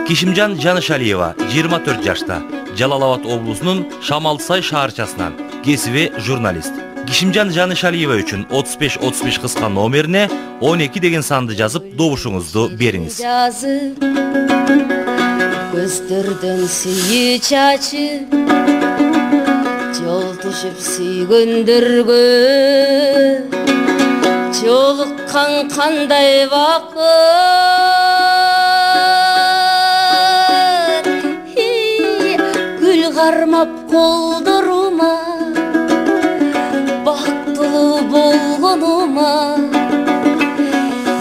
Kişimcan Janышалиева 24 жашта, Жалал-Абад облусунун Шамалсай шаарчасынан, кесиби журналист. Кишимжан Жанышалиева үчүн 35-35 кыска номерине 12 деген санды жазып, добушуңузду бериңиз. Көздөрдөн сүйүү чачып, жол түшүп сүйгөндөргө, жолуккан кандай вакыт, гүл кармап колдорума, бактылуу болгонума,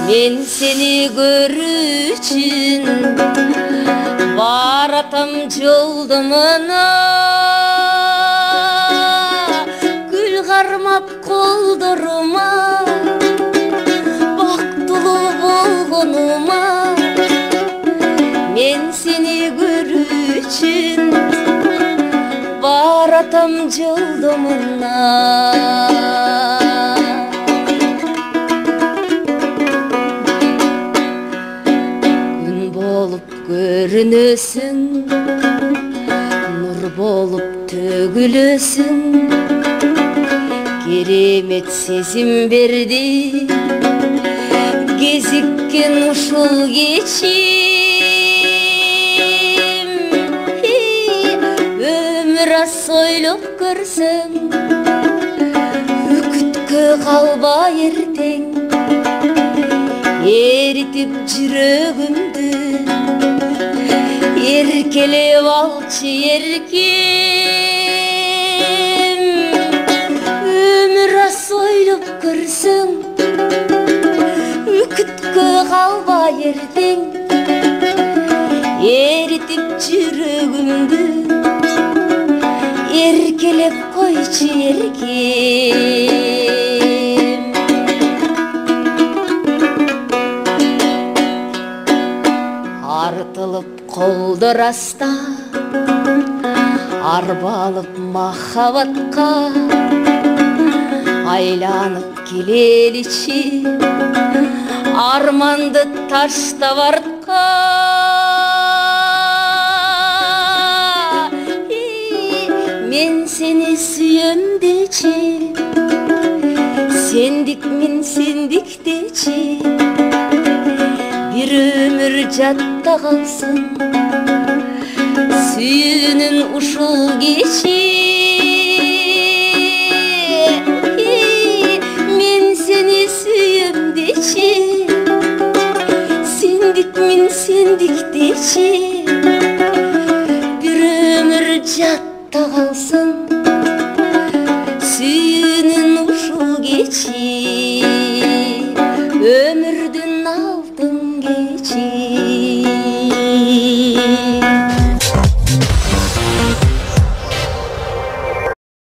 мен сени көрүүчүн баратам жолдомуна, гүл кармап колдорума, бактылуу болгонума, мен сени көрүүчүн баратам жолдомуна. Görünösün, nur bolup tөгүлөсүн, керемет сезим берди, кезиккен ушул кечим. Өмүр аз ойлоп көрсөң, үкүткө калба эртең, эритип жүрөгүмдү, erkelep alçı erkim. Ömür az oylup görsün, ükütkö kalba yerden, eritip жүрөгүмдү, erkelep koyçu erkim. Артылып колдор аста, арбалып махабатка, айланып келеличи, арманды таштап артка. Мен сени сүйөм дечи, сендик мен сендик дечи, bir ömür jatta kalsın, suyunun uşul geçi. Men seni suyum deçi, sendik men sendik deçi, bir ömür jatta kalsın, suyunun uşul geçi, ömürdün altın geçi.